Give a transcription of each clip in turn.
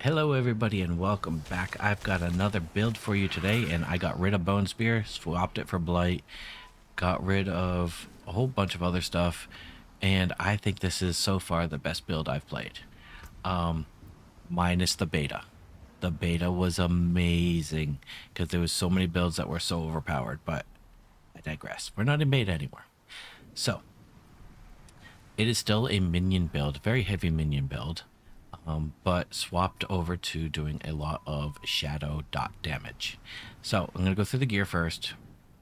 Hello everybody and welcome back. I've got another build for you today, and I got rid of Bone Spear, swapped it for Blight, got rid of a whole bunch of other stuff, and I think this is so far the best build I've played. Minus the beta. The beta was amazing because there was so many builds that were so overpowered, but I digress. We're not in beta anymore. So, it is still a minion build, very heavy minion build. But swapped over to doing a lot of shadow dot damage. So I'm going to go through the gear first,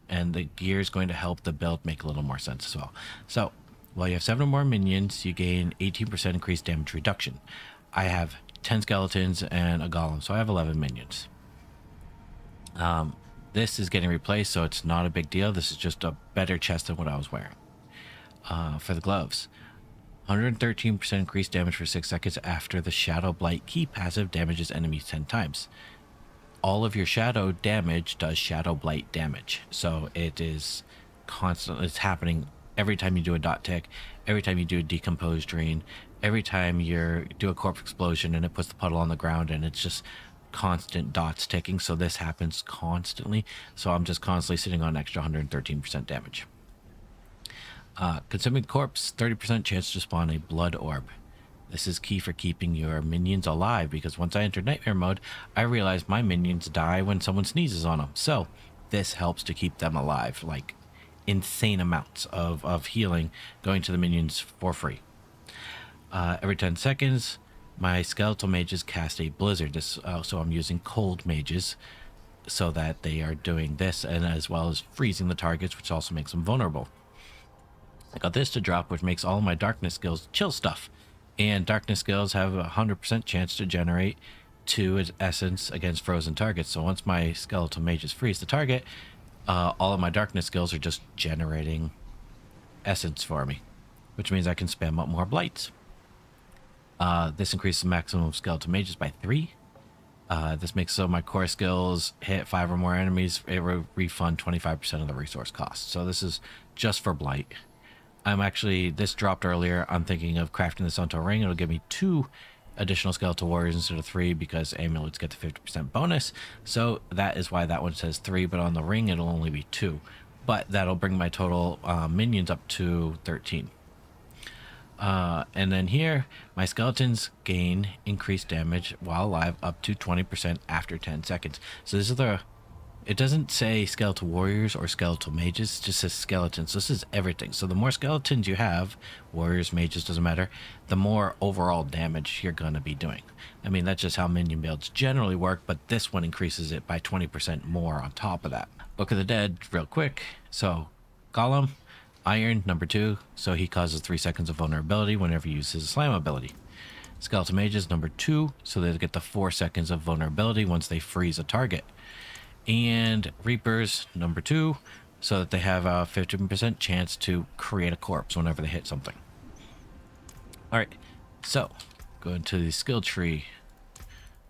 and the gear is going to help the build make a little more sense as well. So while you have 7 or more minions, you gain 18% increased damage reduction. I have 10 skeletons and a golem, so I have 11 minions. This is getting replaced, so it's not a big deal. This is just a better chest than what I was wearing. For the gloves, 113% increased damage for 6 seconds after the Shadow Blight key passive damages enemies 10 times. All of your shadow damage does Shadow Blight damage. So it is constant. It's happening every time you do a dot tick, every time you do a decomposed drain, every time you do a corpse explosion and it puts the puddle on the ground, and it's just constant dots ticking. So this happens constantly. So I'm just constantly sitting on an extra 113% damage. Consuming corpse, 30% chance to spawn a blood orb. This is key for keeping your minions alive, because once I enter nightmare mode, I realize my minions die when someone sneezes on them. So this helps to keep them alive, like insane amounts of healing going to the minions for free. Every 10 seconds, my skeletal mages cast a blizzard. So I'm using cold mages so that they are doing this, and as well as freezing the targets, which also makes them vulnerable. I got this to drop, which makes all of my darkness skills chill stuff. And darkness skills have a 100% chance to generate 2 essence against frozen targets. So once my skeletal mages freeze the target, all of my darkness skills are just generating essence for me, which means I can spam up more blights. This increases the maximum of skeletal mages by 3. This makes so my core skills hit 5 or more enemies, it will refund 25% of the resource cost. So this is just for blight. This dropped earlier. I'm thinking of crafting this onto a ring. It'll give me 2 additional skeletal warriors instead of 3, because amulets get the 50% bonus. So that is why that one says 3, but on the ring it'll only be 2. But that'll bring my total minions up to 13. And then here, my skeletons gain increased damage while alive up to 20% after 10 seconds. So this is it doesn't say skeletal warriors or skeletal mages, it just says skeletons. So this is everything. So the more skeletons you have, warriors, mages, doesn't matter, the more overall damage you're going to be doing. I mean, that's just how minion builds generally work, but this one increases it by 20% more on top of that. Book of the Dead, real quick. So Golem, Iron, number 2, so he causes 3 seconds of vulnerability whenever he uses his slam ability. Skeletal mages, number 2, so they get the 4 seconds of vulnerability once they freeze a target. And Reapers, number 2, so that they have a 15% chance to create a corpse whenever they hit something. Alright, so go into the skill tree.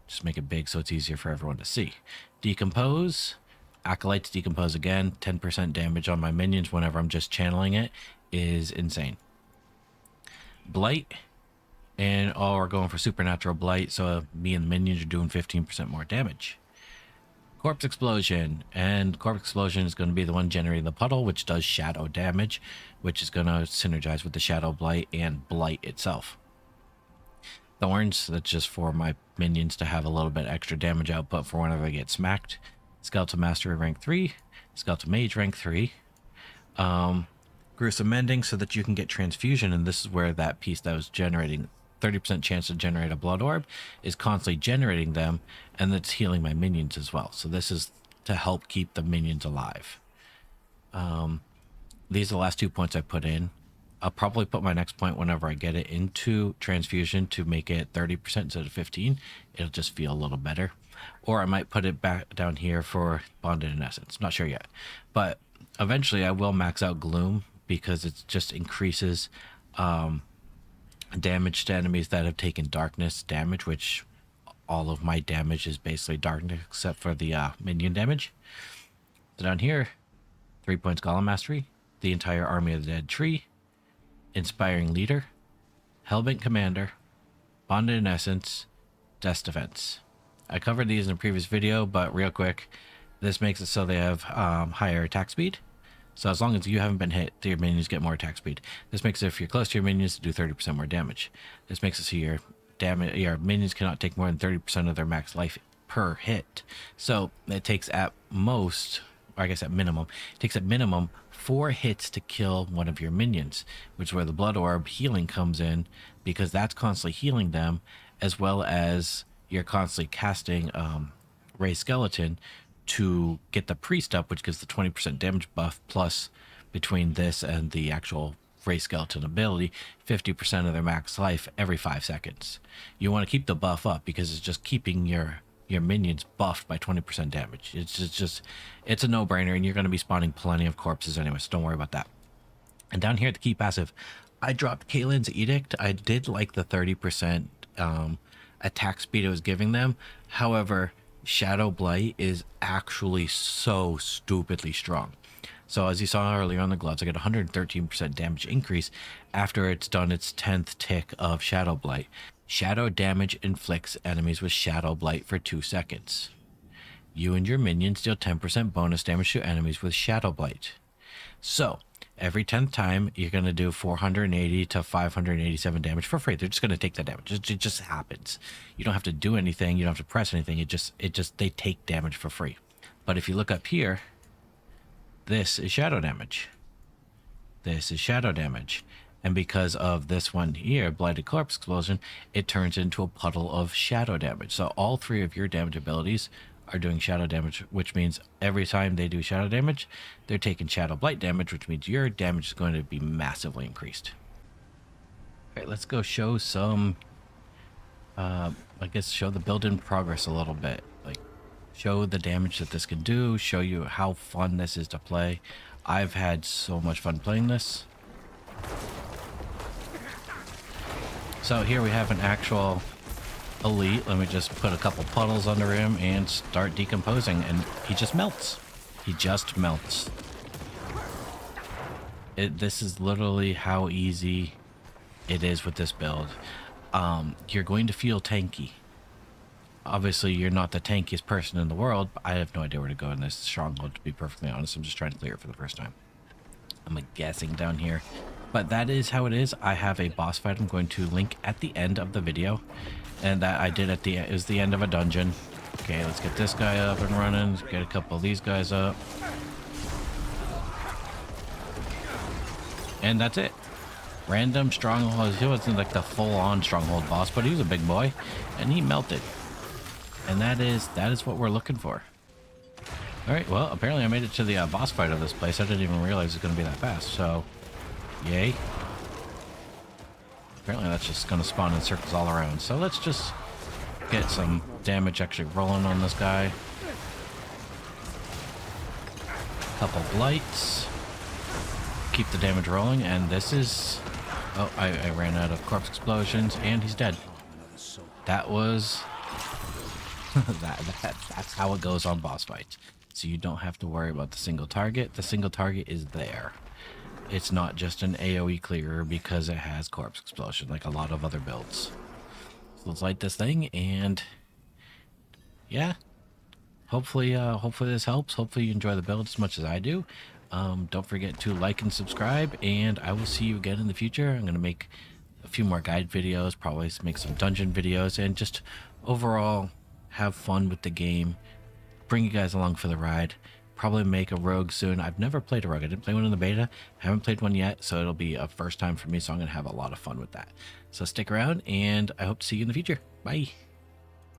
Just make it big so it's easier for everyone to see. Decompose. Acolytes decompose again. 10% damage on my minions whenever I'm just channeling it is insane. Blight. And we're going for supernatural blight, so me and the minions are doing 15% more damage. Corpse Explosion, and Corpse Explosion is going to be the one generating the puddle, which does shadow damage, which is going to synergize with the Shadow Blight and Blight itself. Thorns, that's just for my minions to have a little bit extra damage output for whenever they get smacked. Skeletal Mastery rank 3, Skeletal Mage rank 3. Gruesome Mending, so that you can get transfusion, and this is where that piece that was generating 30% chance to generate a blood orb is constantly generating them, and that's healing my minions as well. So this is to help keep the minions alive. These are the last 2 points I put in. I'll probably put my next point whenever I get it into transfusion to make it 30% instead of 15. It'll just feel a little better. Or I might put it back down here for bonded in essence. Not sure yet. But eventually I will max out gloom, because it just increases damage to enemies that have taken darkness damage, which all of my damage is basically darkness except for the minion damage. So down here, 3 points Golem Mastery, the entire Army of the Dead tree, Inspiring Leader, Hellbent Commander, Bonded in Essence, death defense. I covered these in a previous video, but real quick, this makes it so they have higher attack speed. So as long as you haven't been hit, your minions get more attack speed. This makes it, if you're close to your minions, do 30% more damage. This makes it so your minions cannot take more than 30% of their max life per hit. So it takes at most, or I guess at minimum, it takes at minimum 4 hits to kill one of your minions, which is where the blood orb healing comes in, because that's constantly healing them, as well as you're constantly casting Ray Skeleton to get the priest up, which gives the 20% damage buff, plus between this and the actual Ray Skeleton ability, 50% of their max life every 5 seconds. You want to keep the buff up because it's just keeping your minions buffed by 20% damage. It's a no-brainer, and you're going to be spawning plenty of corpses anyway, so don't worry about that. And down here at the key passive, I dropped Caitlin's Edict. I did like the 30% attack speed it was giving them. However, Shadow Blight is actually so stupidly strong. So as you saw earlier on the gloves, I get 113% damage increase after it's done its 10th tick of Shadow Blight. Shadow damage inflicts enemies with Shadow Blight for 2 seconds. You and your minions deal 10% bonus damage to enemies with Shadow Blight. So every 10th time, you're going to do 480 to 587 damage for free. They're just going to take that damage. It just happens. You don't have to do anything. You don't have to press anything. They take damage for free. But if you look up here, this is shadow damage. This is shadow damage. And because of this one here, Blighted Corpse Explosion, it turns into a puddle of shadow damage. So all 3 of your damage abilities are doing shadow damage, which means every time they do shadow damage, they're taking shadow blight damage, which means your damage is going to be massively increased. All right, let's go show some, I guess show the build in progress a little bit. Like, show the damage that this can do, show you how fun this is to play. I've had so much fun playing this. So here we have an actual elite. Let me just put a couple puddles under him and start decomposing, and he just melts. He just melts. This is literally how easy it is with this build. You're going to feel tanky. Obviously, you're not the tankiest person in the world, but I have no idea where to go in this stronghold, to be perfectly honest. I'm just trying to clear it for the first time. I'm guessing down here. But that is how it is. I have a boss fight I'm going to link at the end of the video. And that I did at the end. It was the end of a dungeon. Okay, let's get this guy up and running. Let's get a couple of these guys up. And that's it. Random stronghold. He wasn't like the full-on stronghold boss, but he was a big boy. And he melted. And that is what we're looking for. Alright, well, apparently I made it to the boss fight of this place. I didn't even realize it's going to be that fast. So, yay. Apparently that's just going to spawn in circles all around. So let's just get some damage actually rolling on this guy. Couple blights. Keep the damage rolling, and this is... Oh, I ran out of corpse explosions, and he's dead. That was... that's how it goes on boss fights. So you don't have to worry about the single target. The single target is there. It's not just an AoE clearer because it has corpse explosion like a lot of other builds. So let's light this thing, and yeah, hopefully this helps. Hopefully you enjoy the build as much as I do. Don't forget to like and subscribe, and I will see you again in the future. I'm going to make a few more guide videos, probably make some dungeon videos, and just overall have fun with the game. Bring you guys along for the ride. Probably make a rogue soon. I've never played a rogue. I didn't play one in the beta. Haven't played one yet, so it'll be a first time for me, so I'm going to have a lot of fun with that. So stick around, and I hope to see you in the future. Bye.